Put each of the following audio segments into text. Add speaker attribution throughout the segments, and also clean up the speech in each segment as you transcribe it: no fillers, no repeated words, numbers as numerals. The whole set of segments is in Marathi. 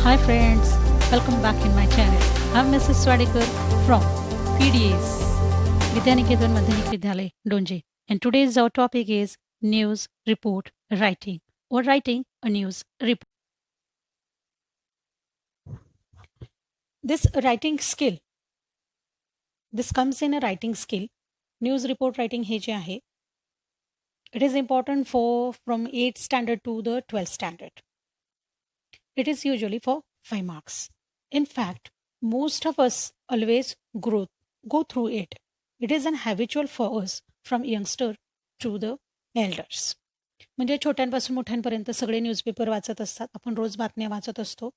Speaker 1: Hi friends, welcome back in my channel. I'm Mrs. Swadekar from PDAs, Vidyaniketan Madhyamik Vidyalay, Donji. And today's our topic is news report writing or writing a news report. This writing skill, this comes in a writing skill. News report writing हे जे आहे, it is important for from 8th standard to the 12th standard. It is usually for 5 marks. In fact, most of us always go through it. It is an habitual for us from youngster to the elders. म्हणजे छोट्यांपासून मोठ्यांपर्यंत सगळे न्यूजपेपर वाचत असतात. आपण रोज बातम्या वाचत असतो.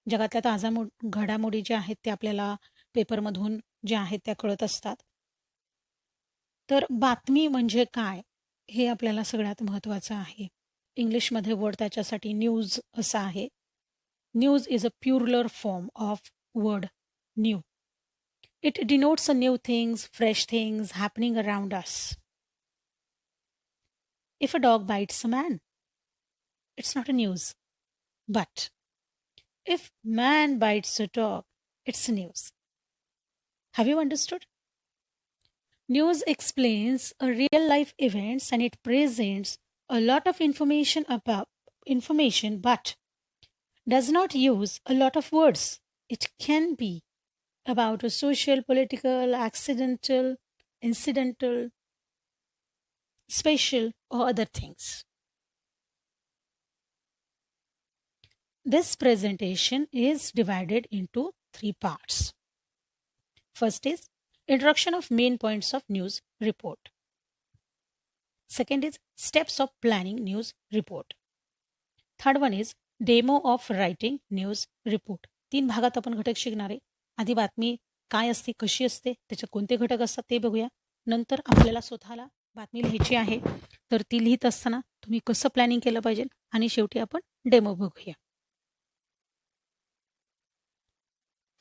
Speaker 1: जगातल्या ताज्या घडामोडी ज्या आहेत त्या आपल्याला पेपरमधून ज्या आहेत त्या कळत असतात. तर बातमी म्हणजे काय हे आपल्याला सगळ्यात महत्त्वाचं आहे. इंग्लिशमध्ये वर्ड त्याच्यासाठी न्यूज असा आहे. News is a plural form of word new. It denotes a new things, fresh things happening around us. If a dog bites a man, it's not a news. But if man bites a dog, it's a news. Have you understood? News explains a real life events and it presents a lot of information but does not use a lot of words. It can be about a social, political, accidental, incidental, special, or other things. This presentation is divided into 3 parts. First is introduction of main points of news report. Second is steps of planning news report. Third one is demo of writing news report. 3 भागात आपण घटक शिकणार आहे. आधी बातमी काय असते, कशी असते, त्याच्यात कोणते घटक असतात ते बघूया. नंतर आपल्याला स्वतःला बातमी लिहायची आहे, तर ती लिहित असताना तुम्ही कसं प्लॅनिंग केलं पाहिजे आणि शेवटी आपण डेमो बघूया.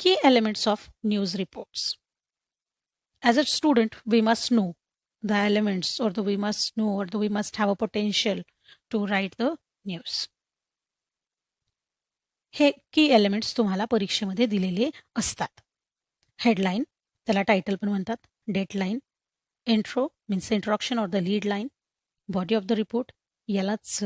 Speaker 1: की elements of news reports. As a student we must know the elements or we must have a potential to write the news. हे की एलिमेंट्स तुम्हाला परीक्षेमध्ये दिलेले असतात. हेडलाईन, त्याला टायटल पण म्हणतात. Dateline, intro means introduction or the lead line, body of the report, यालाच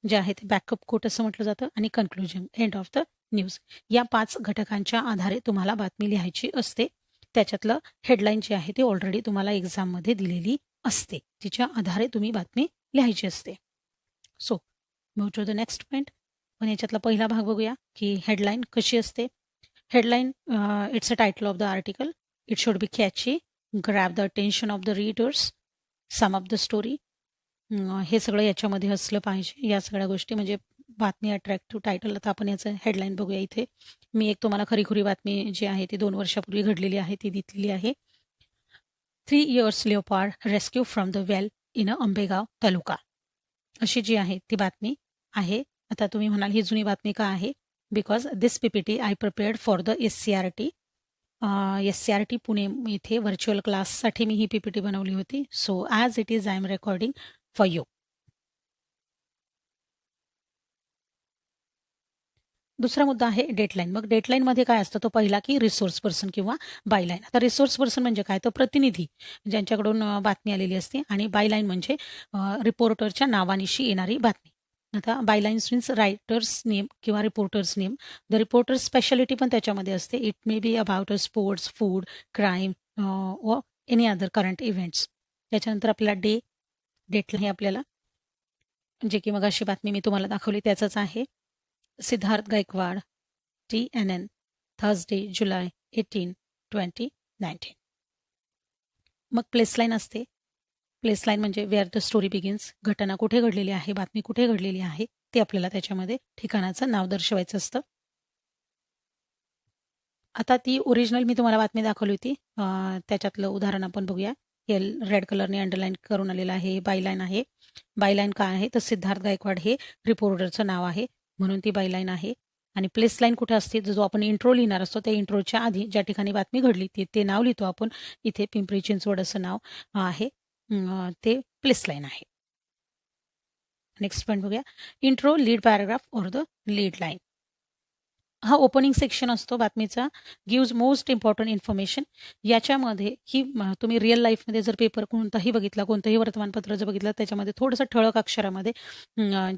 Speaker 1: जे आहे ते बॅकअप कोट असं म्हटलं जातं, आणि conclusion, end of the news. या 5 घटकांच्या आधारे तुम्हाला बातमी लिहायची असते. त्याच्यातलं हेडलाईन जे आहे ते ऑलरेडी तुम्हाला एक्झाममध्ये दिलेली असते. तिच्या आधारे तुम्ही बातमी लिहायची असते. So move to the next point. पण याच्यातला पहिला भाग बघूया की हेडलाईन कशी असते. Headline it's a title of the article. It should be catchy, grab the attention of the readers, some of the story. हे सगळं याच्यामध्ये असलं पाहिजे. या सगळ्या गोष्टी म्हणजे बातमी अट्रॅक्टिव्ह टायटल. आता आपण याचं हेडलाईन बघूया. इथे मी एक तुम्हाला खरीखुरी बातमी जी आहे ती 2 वर्षापूर्वी घडलेली आहे ती दिलेली आहे. 3 years leopard rescue from the well in Ambegaon taluka, अशी जी आहे ती बातमी आहे. आता तुम्ही म्हणाल ही जुनी बातमी का आहे? Because this PPT I prepared for the SCRT. SCRT Pune इथे व्हर्च्युअल क्लाससाठी मी ही PPT बनवली होती. So as it is I am recording for you. दुसरा मुद्दा आहे डेटलाईन. मग डेटलाईनमध्ये काय असतं? तो पहिला की रिसोर्स पर्सन किंवा बायलाईन. आता रिसोर्स पर्सन म्हणजे काय? तो प्रतिनिधी ज्यांच्याकडून बातमी आलेली असते, आणि बायलाईन म्हणजे रिपोर्टरच्या नावानिशी येणारी बातमी. आता बायलाईन्स मीन्स रायटर्स नेम किंवा reporters name. The reporters speciality पण त्याच्यामध्ये असते. It may be about a sports, food, crime व एनी अदर करंट इव्हेंट्स. त्याच्यानंतर आपल्याला डेटलाईन हे आपल्याला जे की मग अशी बातमी मी तुम्हाला दाखवली त्याचंच आहे. सिद्धार्थ गायकवाड, TNN, थर्सडे जुलै 18, 2019. मग प्लेसलाईन असते. प्लेसलाईन म्हणजे वेअर द स्टोरी बिगिन्स. घटना कुठे घडलेली आहे, बातमी कुठे घडलेली आहे ते आपल्याला त्याच्यामध्ये ठिकाणाचं नाव दर्शवायचं असतं. आता ती ओरिजिनल मी तुम्हाला बातमी दाखवली होती, त्याच्यातलं उदाहरण आपण बघूया. रेड कलरने अंडरलाईन करून आलेलं आहे. बायलाईन आहे. बायलाईन काय आहे? तर सिद्धार्थ गायकवाड हे रिपोर्टरचं नाव आहे म्हणून ती बायलाईन आहे. आणि प्लेस लाईन कुठे असते? जो आपण इंट्रो लिहिणार असतो त्या इंट्रोच्या आधी ज्या ठिकाणी बातमी घडली ते नाव लिहितो आपण. इथे पिंपरी चिंचवड असं नाव आहे, ते प्लेस लाईन आहे. नेक्स्ट पॉईंट बघूया. इंट्रो, लीड पॅराग्राफ और द लीड लाईन. हा ओपनिंग सेक्शन असतो बातमीचा, गिव्ज मोस्ट इम्पॉर्टंट इन्फॉर्मेशन. याच्यामध्ये ही तुम्ही रिअल लाईफमध्ये जर पेपर कोणताही बघितला, कोणतंही वर्तमानपत्र जर बघितलं, त्याच्यामध्ये थोडंसं ठळक अक्षरामध्ये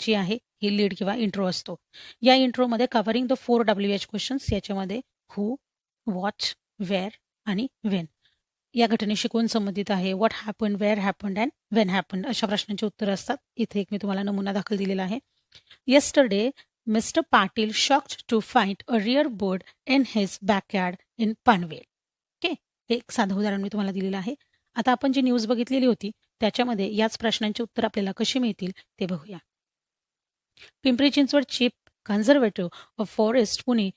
Speaker 1: जी आहे ही लीड किंवा इंट्रो असतो. या इंट्रोमध्ये कव्हरिंग द 4 WH क्वेश्चन्स, याच्यामध्ये हू, व्हॉट, वेअर आणि वेन या घटनेशी कोण संबंधित आहे, what happen, where happened and when happened अशा प्रश्नांची उत्तरं असतात. इथे एक मी तुम्हाला नमुना दाखल दिलेला आहे. Yesterday Mr. Patil shocked to find a rare bird in his backyard in Panvel. Okay, हे एक साधं उदाहरण मी तुम्हाला दिलेलं आहे. आता आपण जी न्यूज बघितलेली होती त्याच्यामध्ये याच प्रश्नांची उत्तर आपल्याला कशी मिळतील ते बघूया. Pimpri Chinchwad chief conservative of forest Pune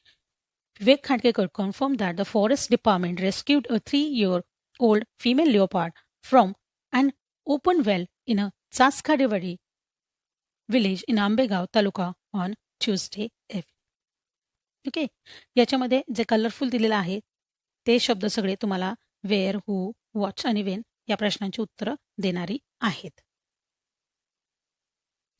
Speaker 1: Vivek Khandkekar confirmed that the forest department rescued a 3-year-old female leopard from an open well in a Chaskadewadi village in Ambegav Taluka on Tuesday evening. Okay, याच्यामध्ये जे कलरफुल दिलेलं आहे ते शब्द सगळे तुम्हाला वेअर, हू, वॉच आणि वेन या प्रश्नांची उत्तरं देणारी आहेत.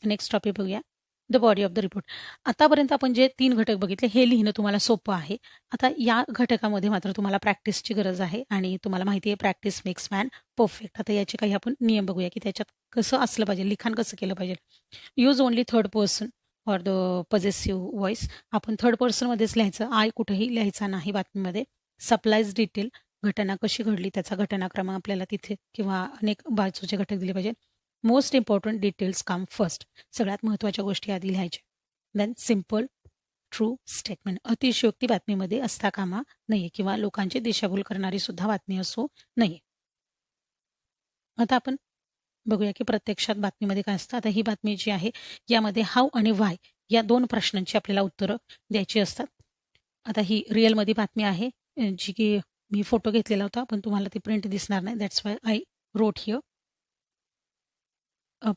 Speaker 1: नेक्स्ट टॉपिक बघूया, the body of the report. आतापर्यंत आपण जे 3 घटक बघितले हे लिहिणं तुम्हाला सोपं आहे. आता या घटकामध्ये मात्र तुम्हाला प्रॅक्टिसची गरज आहे आणि तुम्हाला माहिती आहे प्रॅक्टिस मेक्स मॅन परफेक्ट. आता याचे काही आपण नियम बघूया की त्याच्यात कसं असलं पाहिजे, लिखाण कसं केलं पाहिजे. Use only third person or the possessive voice. आपण थर्ड पर्सनमध्येच लिहायचं, आय कुठेही लिहायचा नाही बातमीमध्ये. सप्लायज डिटेल, घटना कशी घडली त्याचा घटनाक्रम आपल्याला तिथे किंवा अनेक बाजूचे घटक दिले पाहिजे. Most important details come first, सगळ्यात महत्त्वाच्या गोष्टी आधी लिहायच्या. देन सिम्पल ट्रू स्टेटमेंट, अतिशयोक्ती बातमीमध्ये असता कामा नये किंवा लोकांची दिशाभूल करणारी सुद्धा बातमी असू नये. आता आपण बघूया की प्रत्यक्षात बातमीमध्ये काय असतं. आता ही बातमी जी आहे यामध्ये हाऊ आणि व्हाय या 2 प्रश्नांची आपल्याला उत्तरं द्यायची असतात. आता ही रिअलमध्ये बातमी आहे जी की मी फोटो घेतलेला होता पण तुम्हाला ती प्रिंट दिसणार नाही, that's why I wrote here.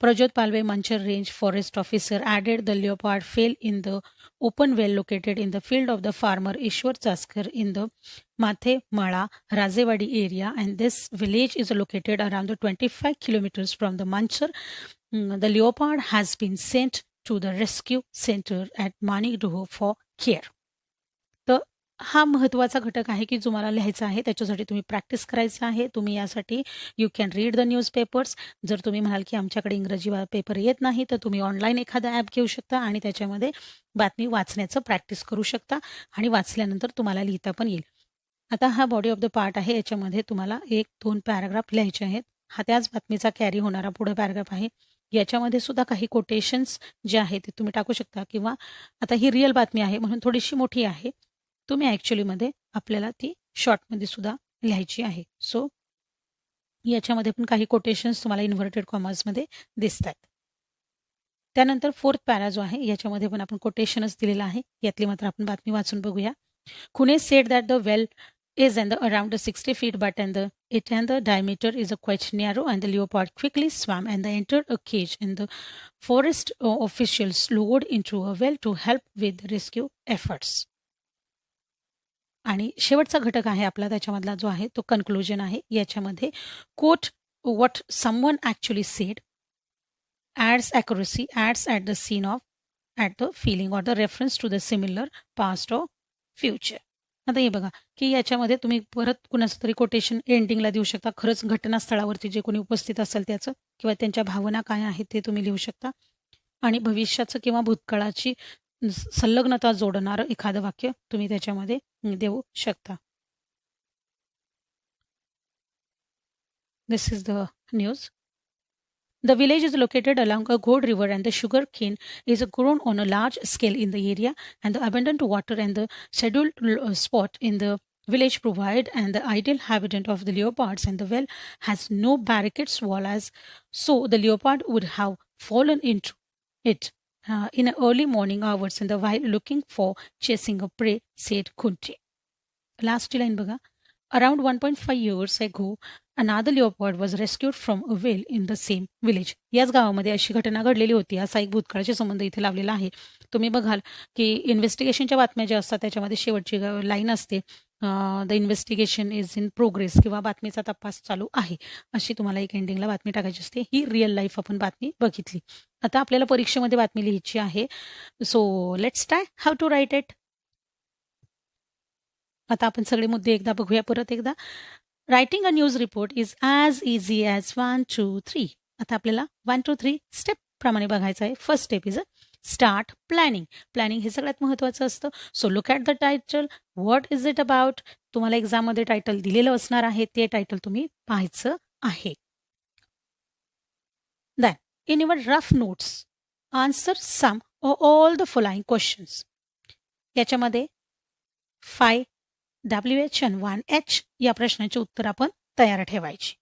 Speaker 1: Prajot Palve Manchar Range forest officer added the leopard fell in the open well located in the field of the farmer Ishwar Chaskar in the Mathe Mala Rajewadi area, and this village is located around the 25 kilometers from the Manchar. The leopard has been sent to the rescue center at Manikdoho for care. तर हा महत्त्वाचा घटक आहे की जो मला लिहायचा आहे, त्याच्यासाठी तुम्ही प्रॅक्टिस करायचं आहे. तुम्ही यासाठी you can read the newspapers. जर तुम्ही म्हणाल की आमच्याकडे इंग्रजी पेपर येत नाही तर तुम्ही ऑनलाईन एखादा ॲप घेऊ शकता आणि त्याच्यामध्ये बातमी वाचण्याचं प्रॅक्टिस करू शकता आणि वाचल्यानंतर तुम्हाला लिहिता पण येईल. आता हा बॉडी ऑफ द पार्ट आहे, याच्यामध्ये तुम्हाला 1-2 पॅराग्राफ लिहायचे आहेत. हा त्याच बातमीचा कॅरी होणारा पुढे पॅराग्राफ आहे. याच्यामध्ये सुद्धा काही कोटेशन्स जे आहेत ते तुम्ही टाकू शकता किंवा आता ही रिअल बातमी आहे म्हणून थोडीशी मोठी आहे, तुम्ही ॲक्च्युलीमध्ये आपल्याला ती शॉर्टमध्ये सुद्धा लिहायची आहे. सो याच्यामध्ये पण काही कोटेशन्स तुम्हाला इन्व्हर्टेड कॉमर्समध्ये दिसत आहेत. त्यानंतर 4th पॅरा जो आहे याच्यामध्ये पण आपण कोटेशनच दिलेला आहे. यातली मात्र आपण बातमी वाचून बघूया. Khune said that the well is and around 60 feet, but and the diameter is quite narrow, and the leopard quickly swam and entered a cage, and the forest officials lowered into a well to help with the rescue efforts. आणि शेवटचा घटक आहे आपला त्याच्यामधला जो आहे तो कन्क्लुजन आहे. याच्यामध्ये coat what someone actually said adds accuracy, adds at the scene of, at the feeling or the reference to the similar past or future. आता हे बघा की याच्यामध्ये तुम्ही परत कुणाचं तरी कोटेशन एंडिंगला देऊ शकता. खरंच घटनास्थळावरती जे कोणी उपस्थित असेल त्याचं किंवा त्यांच्या भावना काय आहेत ते तुम्ही लिहू शकता आणि भविष्याचं किंवा भूतकाळाची संलग्नता जोडणारं एखादं वाक्य तुम्ही त्याच्यामध्ये देऊ शकता. This is the news. The village is located along a Gode river, and the sugar cane is grown on a large scale in the area, and the abundant water and the scheduled spot in the village provide and the ideal habitat of the leopards, and the well has no barricades wall, as so the leopard would have fallen into it in the early morning hours and while looking for chasing a prey, said Kunti. Last line बघा. Around 1.5 years ago, another leopard was rescued from a well in the same village. याच गावामध्ये अशी घटना घडलेली होती. असा एक भूतकाळाचे संबंध इथे लावलेला आहे. तुम्ही बघाल की इन्व्हेस्टिगेशनच्या बातम्या ज्या असतात त्याच्यामध्ये शेवटची लाईन असते, the investigation is in progress किंवा बातमीचा तपास चालू आहे, अशी तुम्हाला एक एंडिंगला बातमी टाकायची असते. ही रिअल लाईफ आपण बातमी बघितली. आता आपल्याला परीक्षेमध्ये बातमी लिहायची आहे. So let's try how to write it. आता आपण सगळे मुद्दे एकदा बघूया परत एकदा. Writing a news report is as easy as 1, 2, 3. आता आपल्याला 1, 2, 3 स्टेप प्रमाणे बघायचं आहे. First step is a start planning. Planning हे सगळ्यात महत्त्वाचं असतं. So look at the title. What is it about? तुम्हाला एक्झाममध्ये टायटल दिलेलं असणार आहे. ते टायटल तुम्ही पाहायचं आहे. Then, in your rough notes, answer some or all the following questions. याच्यामध्ये 5 WH and 1H या प्रश्नाची उत्तर आपण तयार ठेवायची.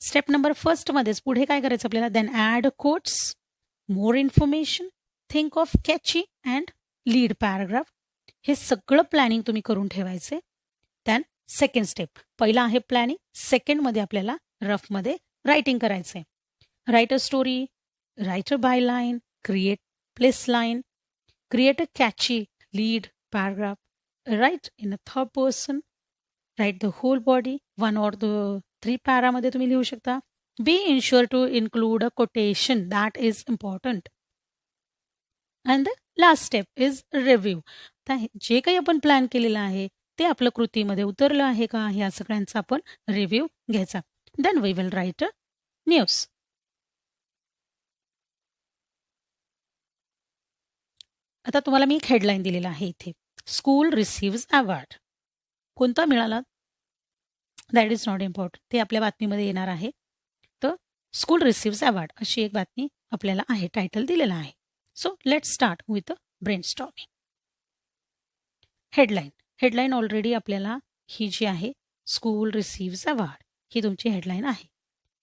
Speaker 1: स्टेप नंबर फर्स्ट मध्येच पुढे काय करायचं आपल्याला? Then add quotes, more information, think of catchy and lead paragraph. हे सगळं प्लॅनिंग तुम्ही करून ठेवायचे. देन सेकंड स्टेप, पहिला आहे प्लॅनिंग, सेकंडमध्ये आपल्याला रफमध्ये रायटिंग करायचं आहे. Right a story, right a by line, create place line, create a catchy lead paragraph, write in a third person, write the whole body, 1 or the 3 paraमध्ये तुम्ही लिहू शकता. Be ensure to include a quotation, that is important. And the last step is review. जे काही आपण प्लॅन केलेलं आहे ते आपलं कृतीमध्ये उतरलं आहे का, ह्या सगळ्यांचा आपण रिव्ह्यू घ्यायचा. Then we will write a news. आता तुम्हाला मी एक हेडलाईन दिलेला आहे इथे. School receives award. कोणता मिळाला? दॅट इज नॉट इम्पॉर्टंट, ते आपल्या बातमीमध्ये येणार आहे. तर स्कूल रिसिव्ज अवॉर्ड अशी एक बातमी आपल्याला आहे, टायटल दिलेला आहे. So let start with brain storming. Headline. Headline already आपल्याला ही जी आहे स्कूल रिसिव्ज अवॉर्ड ही तुमची हेडलाईन आहे.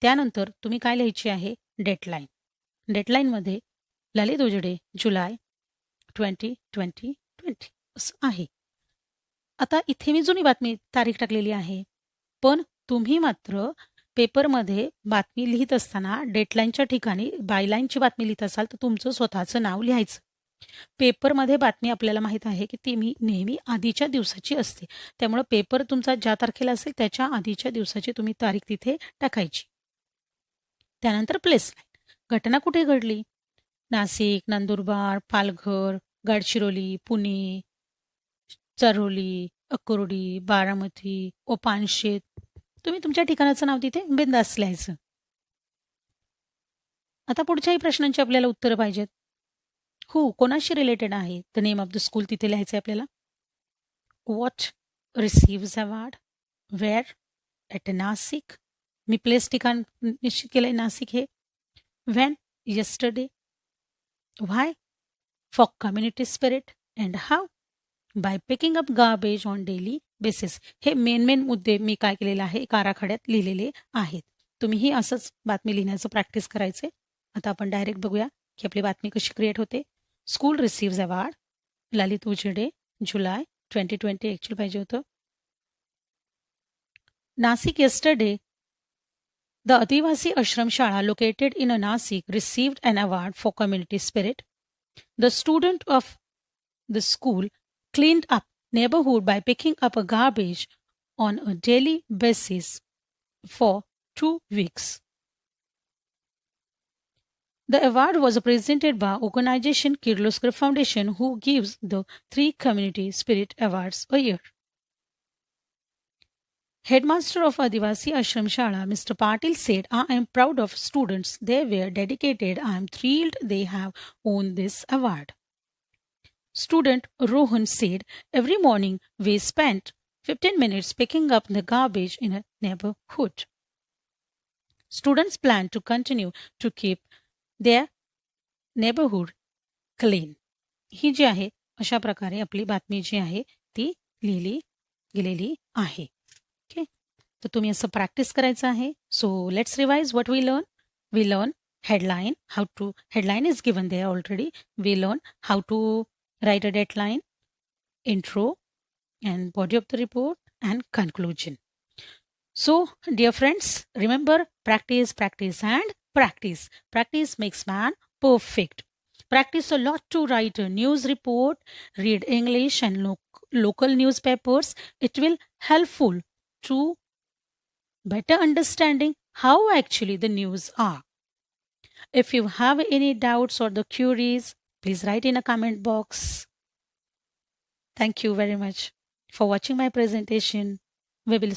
Speaker 1: त्यानंतर तुम्ही काय लिहायची आहे? डेटलाईन. डेटलाईनमध्ये ललित उजडे जुलै 2020 असं आहे. आता इथे मी जुनी बातमी तारीख टाकलेली आहे, पण तुम्ही मात्र पेपरमध्ये बातमी लिहित असताना डेटलाईनच्या ठिकाणी बायलाईनची बातमी लिहित असाल तर तुमचं स्वतःचं नाव लिहायचं. पेपरमध्ये बातमी आपल्याला माहीत आहे की ती नेहमी आधीच्या दिवसाची असते, त्यामुळं पेपर तुमचा ज्या तारखेला असेल त्याच्या आधीच्या दिवसाची तुम्ही तारीख तिथे टाकायची. त्यानंतर प्लेस लाईन. घटना कुठे घडली? नाशिक, नंदुरबार, पालघर, गडचिरोली, पुणे, चरोली, अक्रोडी, बारामती, पानशेत. तुम्ही तुमच्या ठिकाणाचं नाव तिथे बिनधास्त लिहायचं. आता पुढच्याही प्रश्नांची आपल्याला उत्तरं पाहिजेत. कोणाशी रिलेटेड आहे? The name of the school तिथे लिहायचं आहे आपल्याला. What receives award, where, at Nashik, मी प्लेस ठिकाण निश्चित केलंय नाशिक हे. When, yesterday. Why, for community spirit. And how, by picking up garbage on daily basis. हे मेन मुद्दे मी काय केलेले आहे, एका आराखड्यात लिहिलेले आहेत. तुम्हीही असंच बातमी लिहिण्याचं प्रॅक्टिस करायचे. आता आपण डायरेक्ट बघूया की आपली बातमी कशी क्रिएट होते. स्कूल रिसिव्ज अवॉर्ड, ललित उजिडे, जुलै 2020 ॲक्च्युअल पाहिजे होतं. Nashik, yesterday, the Adivasi Ashram Shala located in Nasik received an award for community spirit. The student of the school cleaned up neighborhood by picking up a garbage on a daily basis for 2 weeks. The award was presented by organization Kirloskar Foundation, who gives the 3 community spirit awards a year. Headmaster of Adivasi Ashram Shala, Mr. Patil said, I am proud of students. They were dedicated. I am thrilled they have won this award. Student Rohan said, every morning we spent 15 minutes picking up the garbage in a neighborhood. Students plan to continue to keep their neighborhood clean. ही जी आहे अशा प्रकारे आपली बातमी जी आहे ती लिहिली गेलेली आहे. ओके, तर तुम्ही असं प्रॅक्टिस करायचं आहे. So let's revise what we learn. We learn headline, how to, headline is given there already. We learn how to write a deadline, intro, and body of the report, and conclusion. So, dear friends, remember, practice, practice, and practice. Practice makes man perfect. Practice a lot to write a news report, read English and local newspapers. It will helpful to better understanding how actually the news are. If you have any doubts or the queries, please write in a comment box. Thank you very much for watching my presentation. We will